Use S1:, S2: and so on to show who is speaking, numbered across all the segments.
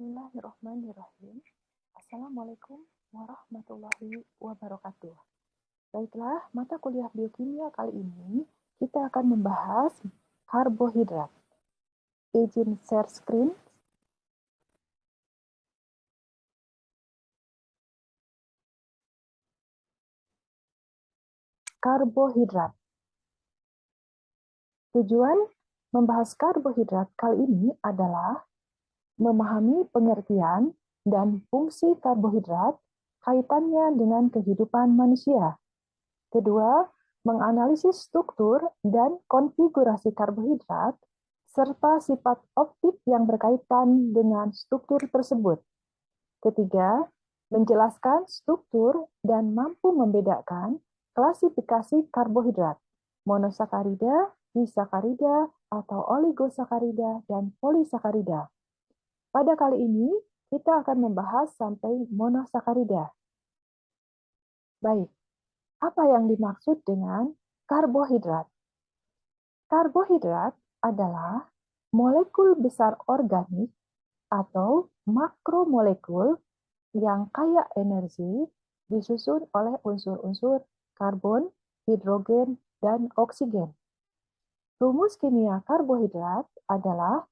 S1: Bismillahirrahmanirrahim. Assalamualaikum warahmatullahi wabarakatuh. Baiklah, mata kuliah biokimia kali ini kita akan membahas karbohidrat. Izin share screen. Karbohidrat. Tujuan membahas karbohidrat kali ini adalah memahami pengertian dan fungsi karbohidrat kaitannya dengan kehidupan manusia. Kedua, menganalisis struktur dan konfigurasi karbohidrat serta sifat optik yang berkaitan dengan struktur tersebut. Ketiga, menjelaskan struktur dan mampu membedakan klasifikasi karbohidrat, monosakarida, disakarida, atau oligosakarida, dan polisakarida. Pada kali ini, kita akan membahas sampai monosakarida. Baik, apa yang dimaksud dengan karbohidrat? Karbohidrat adalah molekul besar organik atau makromolekul yang kaya energi disusun oleh unsur-unsur karbon, hidrogen, dan oksigen. Rumus kimia karbohidrat adalah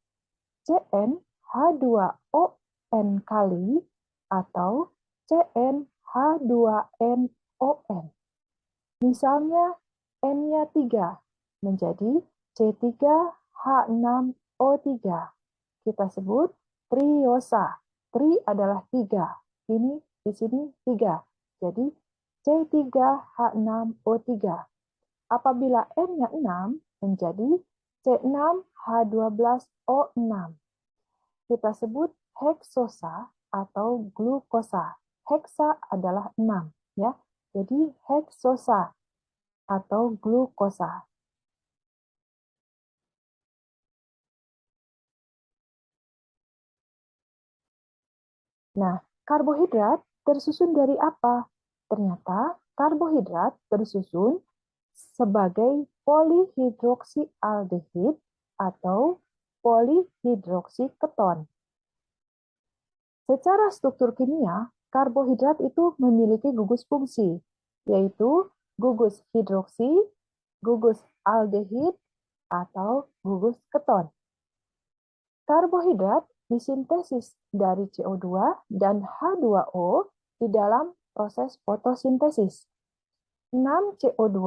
S1: CnH2ON kali atau CnH2nON. Misalnya, N-nya 3 menjadi C3H6O3. Kita sebut triosa. Tri adalah 3. Ini di sini 3. Jadi C3H6O3. Apabila N-nya 6 menjadi C6H12O6. Kita sebut heksosa atau glukosa. Heksa adalah 6, ya. Jadi heksosa atau glukosa. Nah, karbohidrat tersusun dari apa? Ternyata karbohidrat tersusun sebagai polihidroksialdehid atau polihidroksiketon. Secara struktur kimia, karbohidrat itu memiliki gugus fungsi, yaitu gugus hidroksi, gugus aldehid, atau gugus keton. Karbohidrat disintesis dari CO2 dan H2O di dalam proses fotosintesis. 6CO2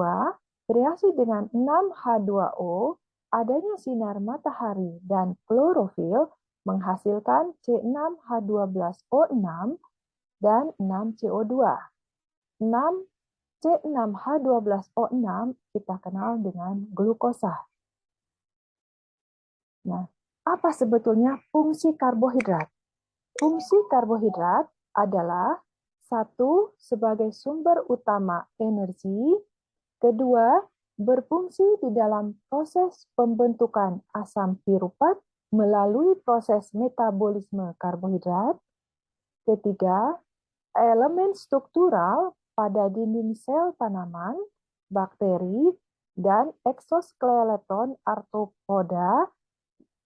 S1: bereaksi dengan 6H2O, adanya sinar matahari dan klorofil menghasilkan C6H12O6 dan 6CO2. 6 C6H12O6 kita kenal dengan glukosa. Nah, apa sebetulnya fungsi karbohidrat? Fungsi karbohidrat adalah satu, sebagai sumber utama energi, kedua, berfungsi di dalam proses pembentukan asam piruvat melalui proses metabolisme karbohidrat, ketiga, elemen struktural pada dinding sel tanaman, bakteri, dan eksoskeleton arthropoda.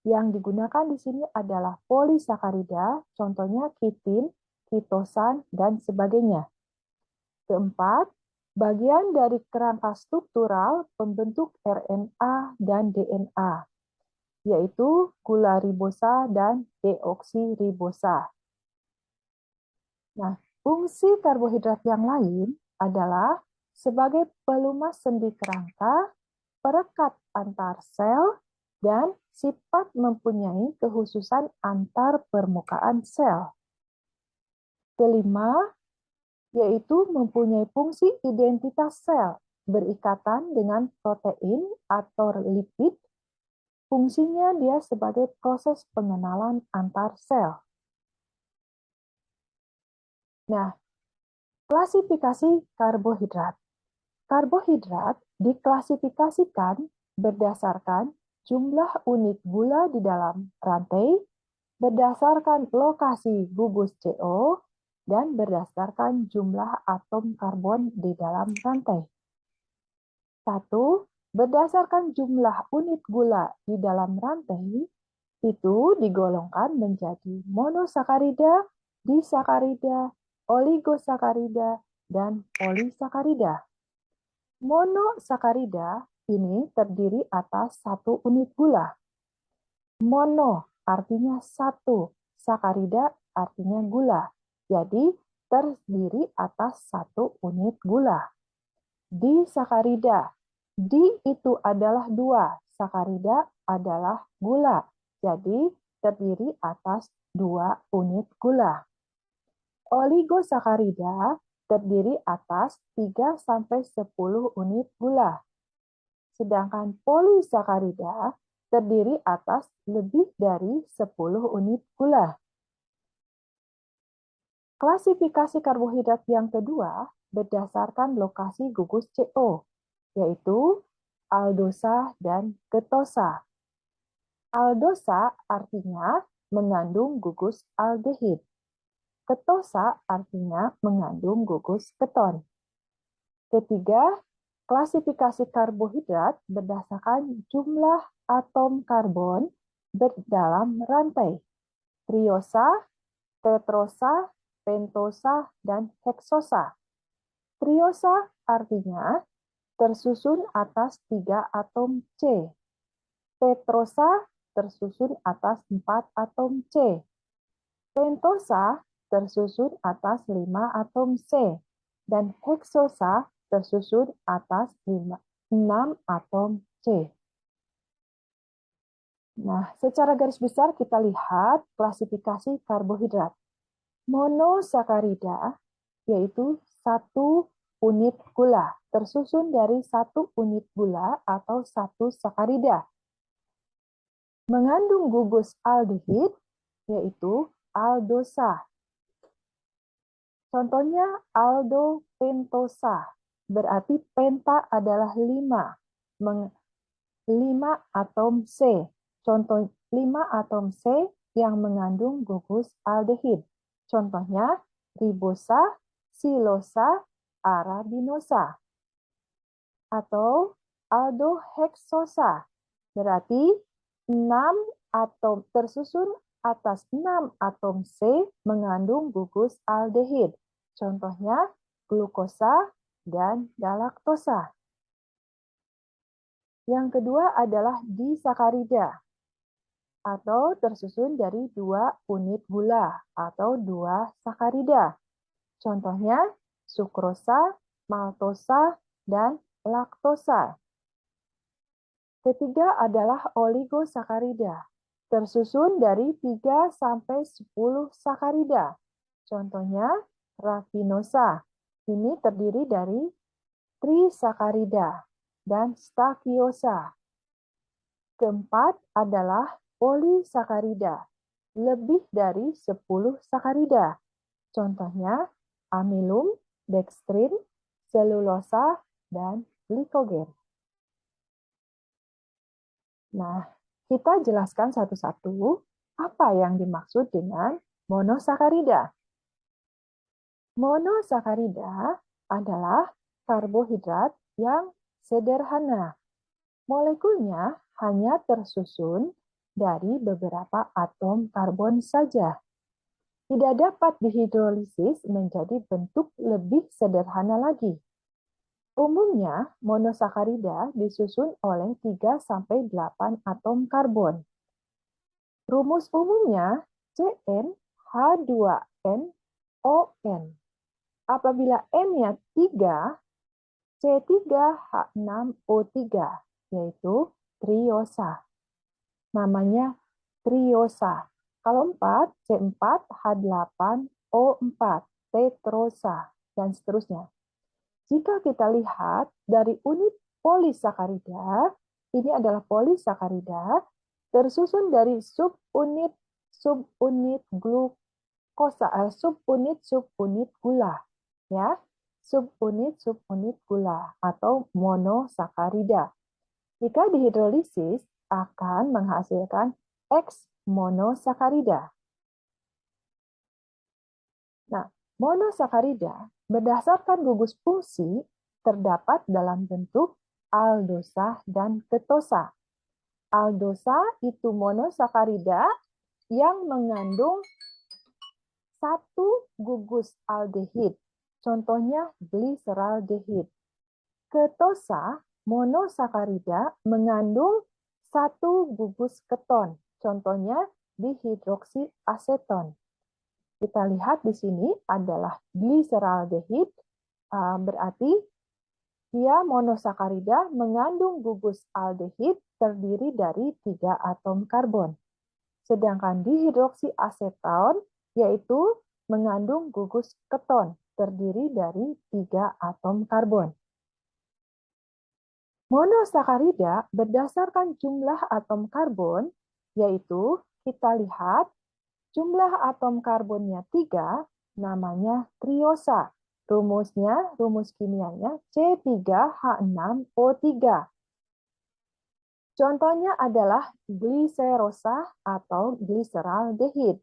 S1: Yang digunakan di sini adalah polisakarida, contohnya kitin, kitosan, dan sebagainya. Keempat, bagian dari kerangka struktural pembentuk RNA dan DNA, yaitu gula ribosa dan deoksiribosa. Nah, fungsi karbohidrat yang lain adalah sebagai pelumas sendi kerangka, perekat antar sel, dan sifat mempunyai kekhususan antar permukaan sel. Kelima, yaitu mempunyai fungsi identitas sel, berikatan dengan protein atau lipid. Fungsinya dia sebagai proses pengenalan antar sel. Nah, klasifikasi karbohidrat. Karbohidrat diklasifikasikan berdasarkan jumlah unit gula di dalam rantai, berdasarkan lokasi gugus CO, dan berdasarkan jumlah atom karbon di dalam rantai. 1. Berdasarkan jumlah unit gula di dalam rantai, itu digolongkan menjadi monosakarida, disakarida, oligosakarida, dan polisakarida. Monosakarida ini terdiri atas satu unit gula. Mono artinya satu, sakarida artinya gula. Jadi terdiri atas satu unit gula. Disakarida, di itu adalah dua, sakarida adalah gula. Jadi terdiri atas dua unit gula. Oligosakarida terdiri atas 3-10 unit gula. Sedangkan polisakarida terdiri atas lebih dari 10 unit gula. Klasifikasi karbohidrat yang kedua berdasarkan lokasi gugus CO, yaitu aldosa dan ketosa. Aldosa artinya mengandung gugus aldehid. Ketosa artinya mengandung gugus keton. Ketiga, klasifikasi karbohidrat berdasarkan jumlah atom karbon dalam rantai. Triosa, tetrosa, pentosa, dan heksosa. Triosa artinya tersusun atas 3 atom C. Tetrosa tersusun atas 4 atom C. Pentosa tersusun atas 5 atom C. Dan heksosa tersusun atas 6 atom C. Nah, secara garis besar kita lihat klasifikasi karbohidrat. Monosakarida yaitu satu unit gula, tersusun dari satu unit gula atau satu sakarida. Mengandung gugus aldehid, yaitu aldosa. Contohnya aldopentosa, berarti penta adalah 5. 5 atom C. Contoh 5 atom C yang mengandung gugus aldehid. Contohnya ribosa, silosa, arabinosa. Atau aldoheksosa, berarti 6 atom tersusun atas 6 atom C mengandung gugus aldehid. Contohnya glukosa dan galaktosa. Yang kedua adalah disakarida, atau tersusun dari 2 unit gula atau 2 sakarida. Contohnya sukrosa, maltosa, dan laktosa. Ketiga adalah oligosakarida, tersusun dari 3-10 sakarida. Contohnya rafinosa. Ini terdiri dari trisakarida dan stakiosa. Keempat adalah polisakarida, lebih dari 10 sakarida. Contohnya amilum, dekstrin, selulosa, dan glikogen. Nah, kita jelaskan satu-satu apa yang dimaksud dengan monosakarida. Monosakarida adalah karbohidrat yang sederhana. Molekulnya hanya tersusun dari beberapa atom karbon saja. Tidak dapat dihidrolisis menjadi bentuk lebih sederhana lagi. Umumnya, monosakarida disusun oleh 3-8 atom karbon. Rumus umumnya CnH2nOn. Apabila N-nya 3, C3H6O3, yaitu triosa. Namanya triosa. Kalau 4, C4H8O4, tetrosa, dan seterusnya. Jika kita lihat dari unit polisakarida, ini adalah polisakarida, tersusun dari subunit glukosa, subunit gula, ya, subunit gula atau monosakarida. Jika dihidrolisis akan menghasilkan X monosakarida. Nah, monosakarida berdasarkan gugus fungsi terdapat dalam bentuk aldosa dan ketosa. Aldosa itu monosakarida yang mengandung satu gugus aldehid. Contohnya gliseraldehid. Ketosa monosakarida mengandung satu gugus keton. Contohnya dihidroksiaseton. Kita lihat di sini adalah gliseraldehid, berarti dia monosakarida mengandung gugus aldehid terdiri dari 3 atom karbon. Sedangkan dihidroksiaseton yaitu mengandung gugus keton terdiri dari 3 atom karbon. Monosakarida berdasarkan jumlah atom karbon, yaitu kita lihat jumlah atom karbonnya 3, namanya triosa. Rumusnya, rumus kimianya C3H6O3. Contohnya adalah gliserosa atau gliseraldehid.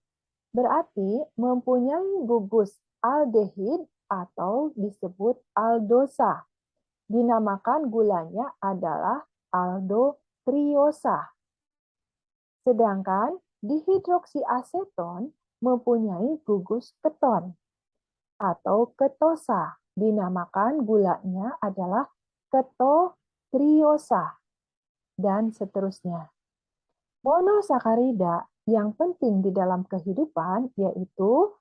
S1: Berarti mempunyai gugus aldehid atau disebut aldosa. Dinamakan gulanya adalah aldotriosa. Sedangkan dihidroksiaseton mempunyai gugus keton atau ketosa. Dinamakan gulanya adalah ketotriosa dan seterusnya. Monosakarida yang penting di dalam kehidupan yaitu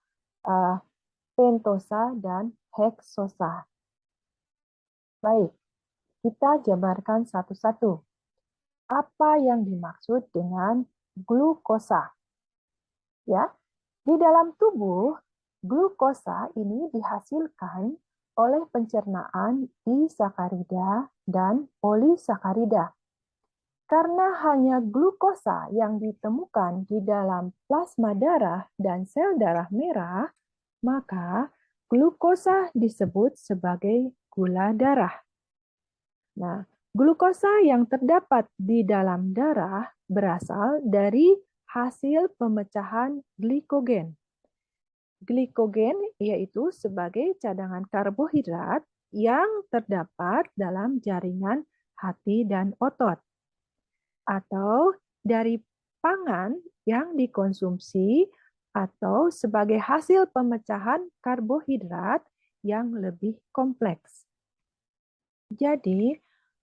S1: pentosa dan heksosa. Baik, kita jabarkan satu-satu. Apa yang dimaksud dengan glukosa? Ya, di dalam tubuh, glukosa ini dihasilkan oleh pencernaan disakarida dan polisakarida. Karena hanya glukosa yang ditemukan di dalam plasma darah dan sel darah merah, maka glukosa disebut sebagai gula darah. Nah, glukosa yang terdapat di dalam darah berasal dari hasil pemecahan glikogen. Glikogen yaitu sebagai cadangan karbohidrat yang terdapat dalam jaringan hati dan otot, atau dari pangan yang dikonsumsi atau sebagai hasil pemecahan karbohidrat yang lebih kompleks. Jadi,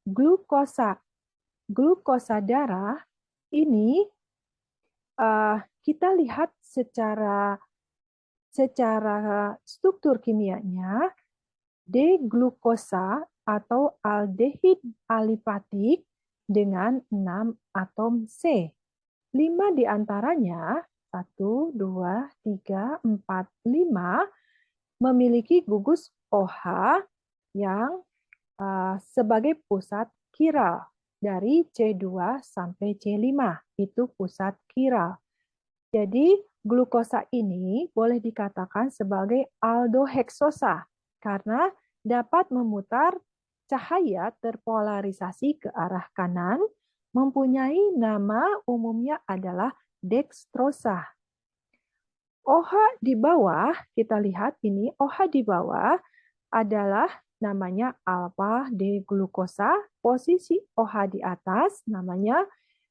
S1: glukosa darah ini kita lihat secara struktur kimianya, D-glukosa atau aldehid alipatik dengan 6 atom C. 5 diantaranya, 1, 2, 3, 4, 5, memiliki gugus OH yang sebagai pusat kiral. Dari C2 sampai C5, itu pusat kiral. Jadi, glukosa ini boleh dikatakan sebagai aldoheksosa, karena dapat memutar cahaya terpolarisasi ke arah kanan, mempunyai nama umumnya adalah dekstrosa. OH di bawah, kita lihat ini, OH di bawah adalah namanya alfa D-glukosa, posisi OH di atas namanya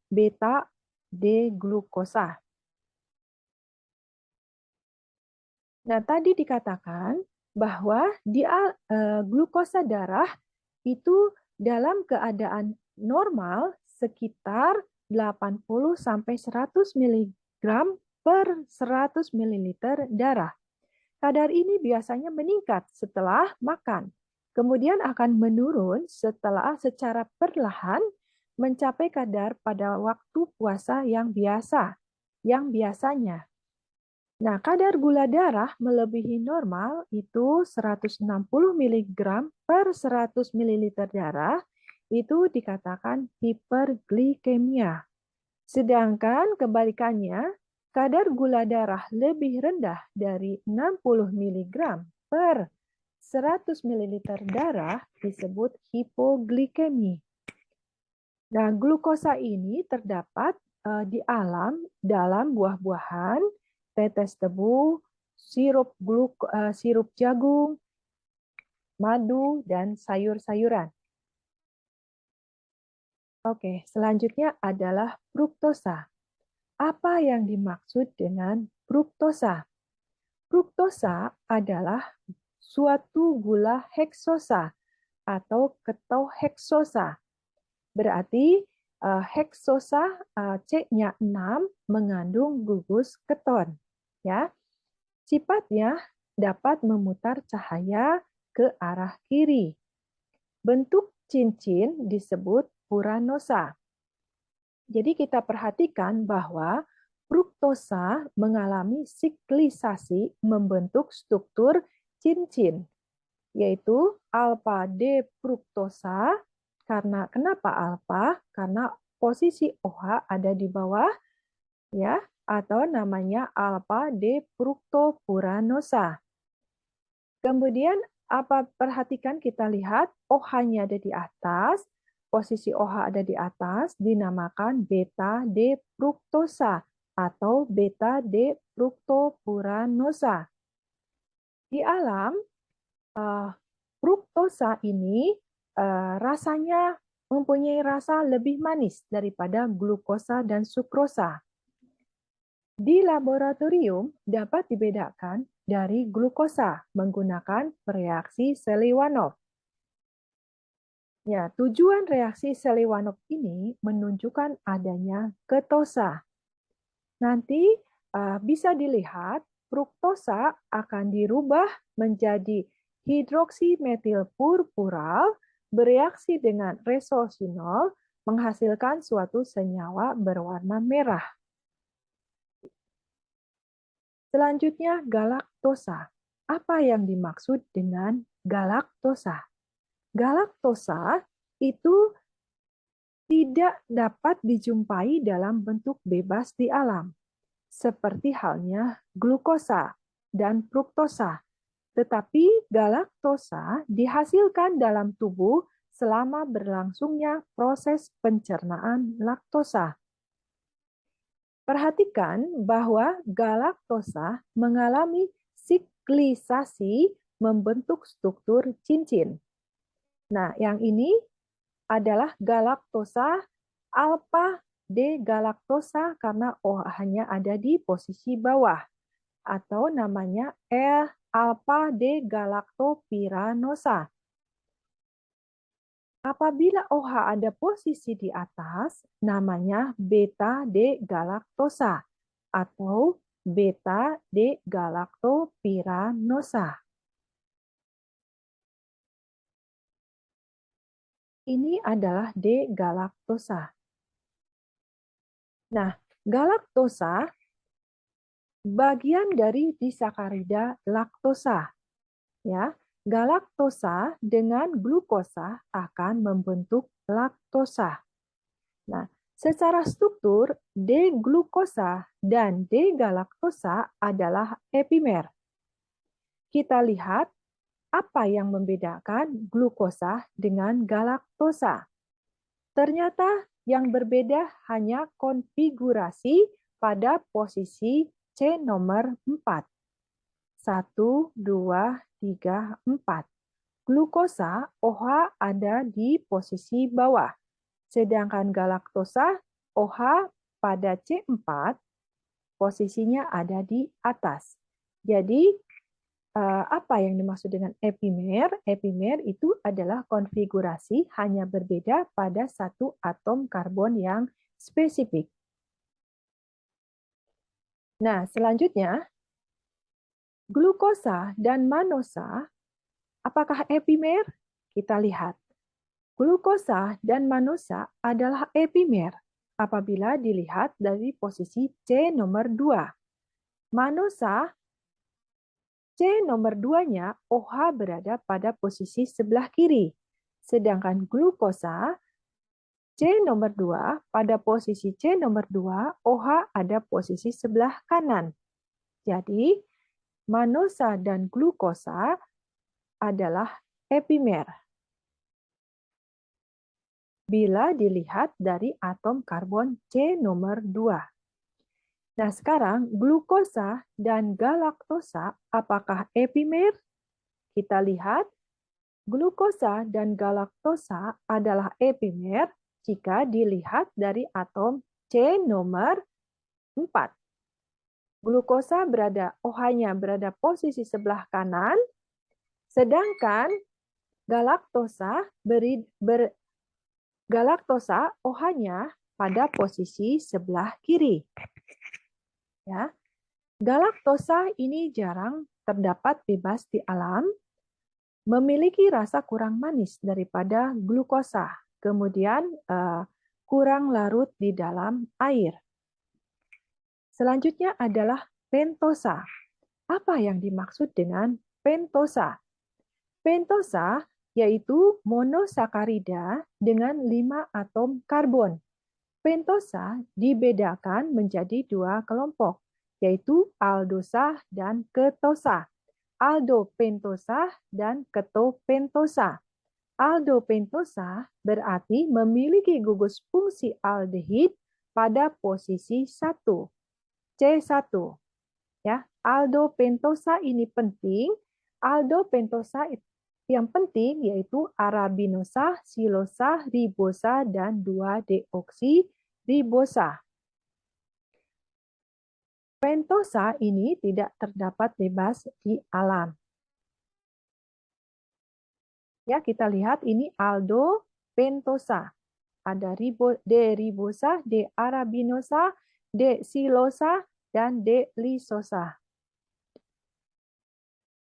S1: beta D-glukosa. Nah, tadi dikatakan bahwa glukosa darah itu dalam keadaan normal sekitar 80 sampai 100 mg per 100 ml darah. Kadar ini biasanya meningkat setelah makan, kemudian akan menurun secara perlahan mencapai kadar pada waktu puasa yang biasanya. Nah, kadar gula darah melebihi normal itu 160 mg per 100 ml darah, itu dikatakan hiperglikemia. Sedangkan kebalikannya, kadar gula darah lebih rendah dari 60 mg per 100 ml darah disebut hipoglikemi. Nah, glukosa ini terdapat di alam dalam buah-buahan, tetes tebu, sirup jagung, madu, dan sayur-sayuran. Oke, selanjutnya adalah fruktosa. Apa yang dimaksud dengan fruktosa? Fruktosa adalah suatu gula heksosa atau ketoheksosa. Berarti heksosa C-nya 6 mengandung gugus keton. Ya. Sifatnya dapat memutar cahaya ke arah kiri. Bentuk cincin disebut puranosa. Jadi kita perhatikan bahwa fruktosa mengalami siklisasi membentuk struktur cincin, yaitu alfa D fruktosa. Karena kenapa alfa? Karena posisi OH ada di bawah, ya, atau namanya alfa D fruktopuranosa. Kemudian perhatikan kita lihat OH-nya ada di atas, posisi OH ada di atas dinamakan beta D fruktosa atau beta D fruktopuranosa. Di alam fruktosa ini rasanya mempunyai rasa lebih manis daripada glukosa dan sukrosa. Di laboratorium dapat dibedakan dari glukosa menggunakan reaksi Seliwanov. Ya, tujuan reaksi Seliwanov ini menunjukkan adanya ketosa. Nanti bisa dilihat fruktosa akan dirubah menjadi hidroksimetil purpural bereaksi dengan resorcinol menghasilkan suatu senyawa berwarna merah. Selanjutnya, galaktosa. Apa yang dimaksud dengan galaktosa? Galaktosa itu tidak dapat dijumpai dalam bentuk bebas di alam, seperti halnya glukosa dan fruktosa. Tetapi galaktosa dihasilkan dalam tubuh selama berlangsungnya proses pencernaan laktosa. Perhatikan bahwa galaktosa mengalami siklisasi membentuk struktur cincin. Nah, yang ini adalah galaktosa alfa D galaktosa karena OH-nya ada di posisi bawah atau namanya alfa D galaktopiranosa. Apabila OH ada posisi di atas, namanya beta D galaktosa atau beta D galaktopiranosa. Ini adalah D galaktosa. Nah, galaktosa bagian dari disakarida laktosa. Ya, galaktosa dengan glukosa akan membentuk laktosa. Nah, secara struktur D-glukosa dan D-galaktosa adalah epimer. Kita lihat apa yang membedakan glukosa dengan galaktosa. Ternyata yang berbeda hanya konfigurasi pada posisi C nomor 4. 1, 2, 3, 4. Glukosa OH ada di posisi bawah. Sedangkan galaktosa OH pada C4 posisinya ada di atas. Jadi apa yang dimaksud dengan epimer? Epimer itu adalah konfigurasi hanya berbeda pada satu atom karbon yang spesifik. Nah, selanjutnya glukosa dan manosa, apakah epimer? Kita lihat. Glukosa dan manosa adalah epimer apabila dilihat dari posisi C nomor 2. Manosa, C nomor 2-nya OH berada pada posisi sebelah kiri. Sedangkan glukosa, C nomor 2, pada posisi C nomor 2, OH ada posisi sebelah kanan. Jadi, manosa dan glukosa adalah epimer bila dilihat dari atom karbon C nomor 2. Nah, sekarang glukosa dan galaktosa apakah epimer? Kita lihat, glukosa dan galaktosa adalah epimer jika dilihat dari atom C nomor 4. Glukosa OH-nya berada posisi sebelah kanan, sedangkan galaktosa OH-nya pada posisi sebelah kiri. Ya. Galaktosa ini jarang terdapat bebas di alam, memiliki rasa kurang manis daripada glukosa, kemudian kurang larut di dalam air. Selanjutnya adalah pentosa. Apa yang dimaksud dengan pentosa? Pentosa yaitu monosakarida dengan 5 atom karbon. Pentosa dibedakan menjadi 2 kelompok, yaitu aldosa dan ketosa. Aldopentosa dan ketopentosa. Aldopentosa berarti memiliki gugus fungsi aldehid pada posisi 1. C1. Ya, aldopentosa ini penting. Aldopentosa yang penting yaitu arabinosa, silosa, ribosa, dan 2-deoksiribosa. Pentosa ini tidak terdapat bebas di alam. Ya, kita lihat ini aldopentosa. Ada D-ribosa, D-arabinosa, D-silosa, dan D-lisosa.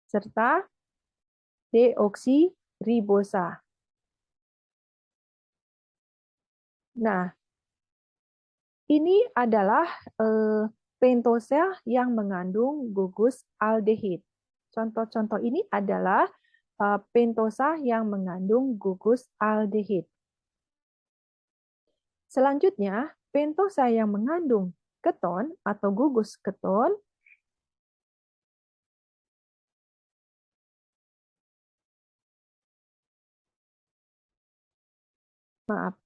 S1: Serta deoksiribosa. Nah, ini adalah pentosa yang mengandung gugus aldehid. Contoh-contoh ini adalah pentosa yang mengandung gugus aldehid. Selanjutnya, pentosa yang mengandung keton atau gugus keton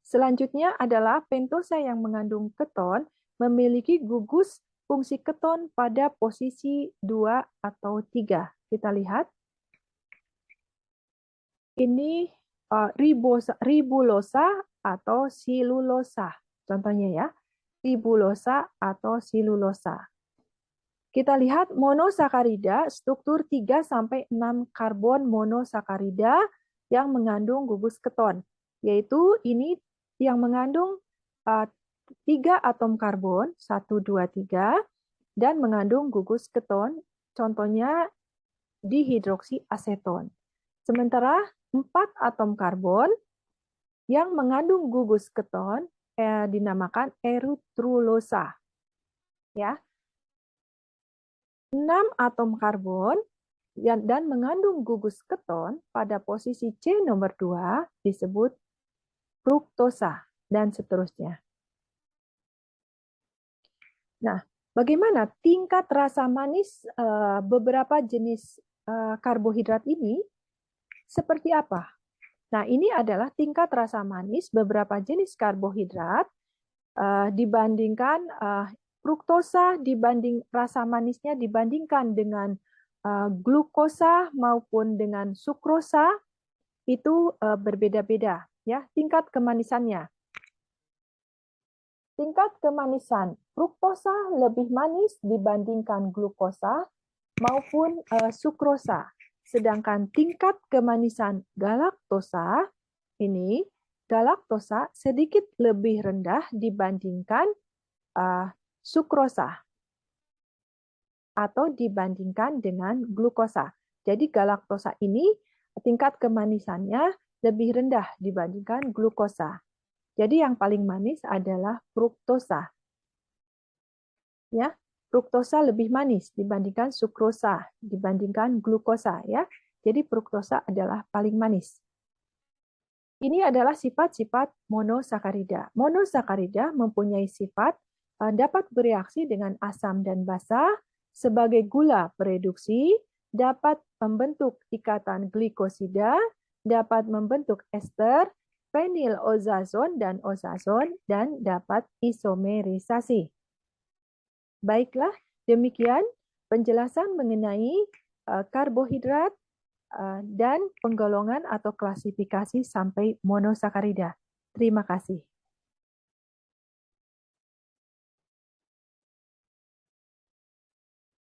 S1: selanjutnya adalah pentosa yang mengandung keton memiliki gugus fungsi keton pada posisi 2 atau 3. Kita lihat. Ini ribulosa atau silulosa. Contohnya ya, ribulosa atau silulosa. Kita lihat monosakarida, struktur 3-6 karbon monosakarida yang mengandung gugus keton. Yaitu ini yang mengandung 3 atom karbon, 1, 2, 3, dan mengandung gugus keton, contohnya dihidroksiaseton. Sementara 4 atom karbon yang mengandung gugus keton dinamakan erythrulosa. Ya. 6 atom karbon dan mengandung gugus keton pada posisi C nomor 2 disebut fruktosa dan seterusnya. Nah, bagaimana tingkat rasa manis beberapa jenis karbohidrat ini? Seperti apa? Nah, ini adalah tingkat rasa manis beberapa jenis karbohidrat dibandingkan fruktosa rasa manisnya dibandingkan dengan glukosa maupun dengan sukrosa itu berbeda-beda ya tingkat kemanisannya. Tingkat kemanisan fruktosa lebih manis dibandingkan glukosa maupun sukrosa. Sedangkan tingkat kemanisan galaktosa ini galaktosa sedikit lebih rendah dibandingkan sukrosa atau dibandingkan dengan glukosa. Jadi galaktosa ini tingkat kemanisannya lebih rendah dibandingkan glukosa. Jadi yang paling manis adalah fruktosa. Ya, fruktosa lebih manis dibandingkan sukrosa, dibandingkan glukosa ya. Jadi fruktosa adalah paling manis. Ini adalah sifat-sifat monosakarida. Monosakarida mempunyai sifat dapat bereaksi dengan asam dan basa sebagai gula bereduksi, dapat membentuk ikatan glikosida, dapat membentuk ester, fenilozazon dan ozazon, dan dapat isomerisasi. Baiklah, demikian penjelasan mengenai karbohidrat dan penggolongan atau klasifikasi sampai monosakarida. Terima kasih.